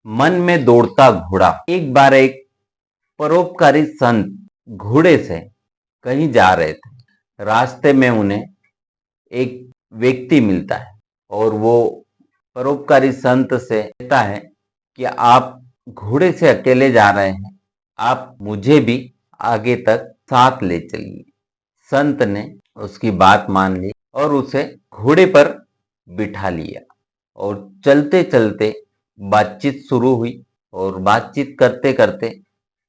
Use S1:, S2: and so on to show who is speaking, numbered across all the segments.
S1: मन में दौड़ता घोड़ा। एक बार एक परोपकारी संत घोड़े से कहीं जा रहे थे। रास्ते में उन्हें एक व्यक्ति मिलता है और वो परोपकारी संत से कहता है कि आप घोड़े से अकेले जा रहे हैं, आप मुझे भी आगे तक साथ ले चलिए। संत ने उसकी बात मान ली और उसे घोड़े पर बिठा लिया और चलते चलते बातचीत शुरू हुई। और बातचीत करते करते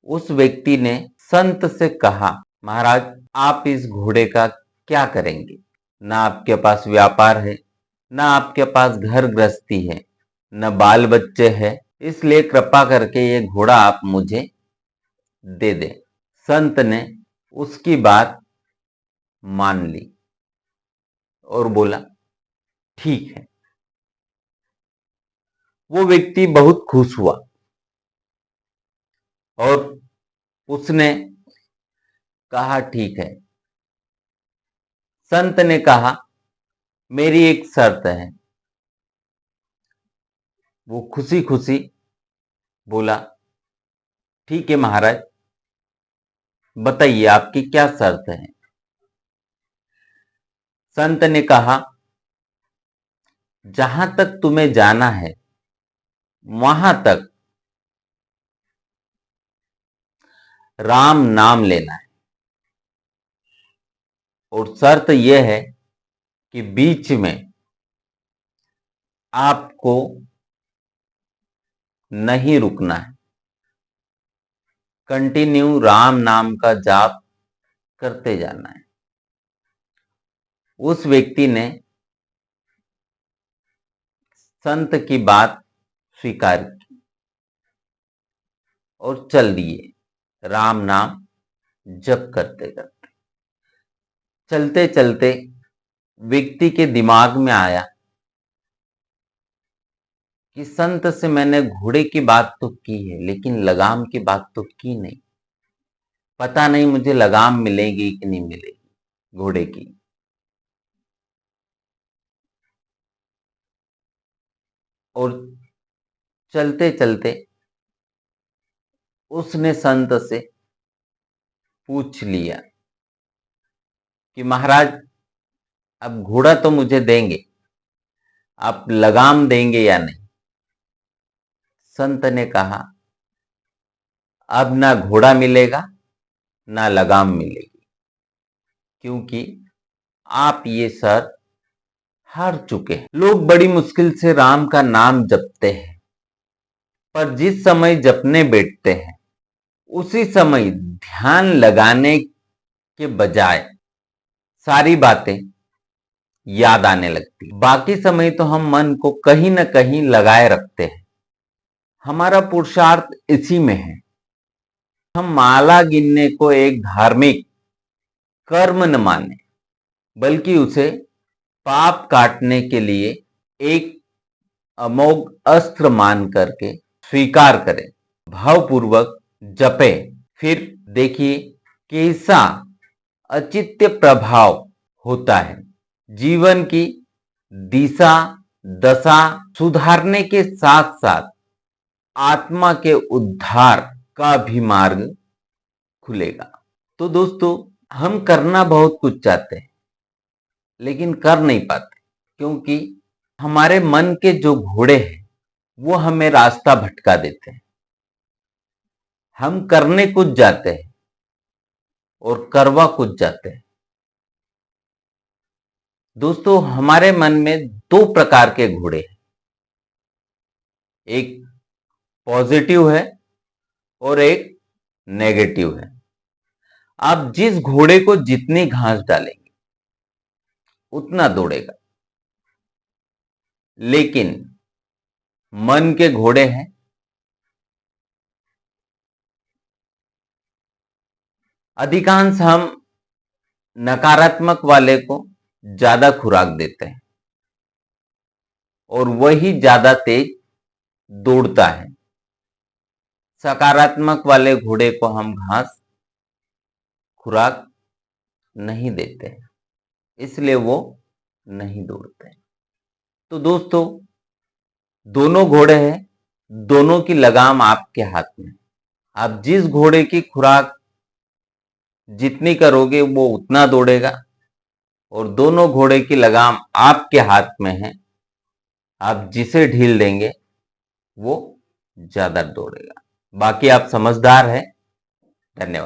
S1: उस व्यक्ति ने संत से कहा, महाराज आप इस घोड़े का क्या करेंगे? ना आपके पास व्यापार है, ना आपके पास घर गृहस्थी है, न बाल बच्चे हैं, इसलिए कृपा करके ये घोड़ा आप मुझे दे दें। संत ने उसकी बात मान ली और बोला ठीक है। वो व्यक्ति बहुत खुश हुआ और उसने कहा ठीक है। संत ने कहा मेरी एक शर्त है। वो खुशी खुशी बोला ठीक है महाराज, बताइए आपकी क्या शर्त है? संत ने कहा जहां तक तुम्हें जाना है वहां तक राम नाम लेना है, और शर्त यह है कि बीच में आपको नहीं रुकना है, कंटिन्यू राम नाम का जाप करते जाना है। उस व्यक्ति ने संत की बात स्वीकार की और चल दिए राम नाम जप करते करते। चलते चलते व्यक्ति के दिमाग में आया कि संत से मैंने घोड़े की बात तो की है लेकिन लगाम की बात तो की नहीं। पता नहीं मुझे लगाम मिलेगी कि नहीं मिलेगी घोड़े की। और चलते चलते उसने संत से पूछ लिया कि महाराज अब घोड़ा तो मुझे देंगे, आप लगाम देंगे या नहीं? संत ने कहा अब ना घोड़ा मिलेगा ना लगाम मिलेगी, क्योंकि आप ये शर्त हार चुके हैं। लोग बड़ी मुश्किल से राम का नाम जपते हैं, पर जिस समय जपने बैठते हैं उसी समय ध्यान लगाने के बजाय सारी बातें याद आने लगती। बाकी समय तो हम मन को कहीं न कहीं लगाए रखते हैं। हमारा पुरुषार्थ इसी में है। हम माला गिनने को एक धार्मिक कर्म न माने, बल्कि उसे पाप काटने के लिए एक अमोघ अस्त्र मान करके स्वीकार करें, भावपूर्वक जपे। फिर देखिए कैसा अचित्य प्रभाव होता है। जीवन की दिशा दशा सुधारने के साथ साथ आत्मा के उद्धार का भी मार्ग खुलेगा। तो दोस्तों हम करना बहुत कुछ चाहते हैं लेकिन कर नहीं पाते, क्योंकि हमारे मन के जो घोड़े हैं वो हमें रास्ता भटका देते हैं। हम करने कुछ जाते हैं और करवा कुछ जाते हैं। दोस्तों हमारे मन में दो प्रकार के घोड़े हैं, एक पॉजिटिव है और एक नेगेटिव है। आप जिस घोड़े को जितनी घास डालेंगे उतना दौड़ेगा, लेकिन मन के घोड़े हैं अधिकांश हम नकारात्मक वाले को ज्यादा खुराक देते हैं और वही ज्यादा तेज दौड़ता है। सकारात्मक वाले घोड़े को हम घास खुराक नहीं देते हैं, इसलिए वो नहीं दौड़ते हैं। तो दोस्तों दोनों घोड़े हैं, दोनों की लगाम आपके हाथ में। आप जिस घोड़े की खुराक जितनी करोगे वो उतना दौड़ेगा, और दोनों घोड़े की लगाम आपके हाथ में है। आप जिसे ढील देंगे वो ज्यादा दौड़ेगा। बाकी आप समझदार हैं। धन्यवाद।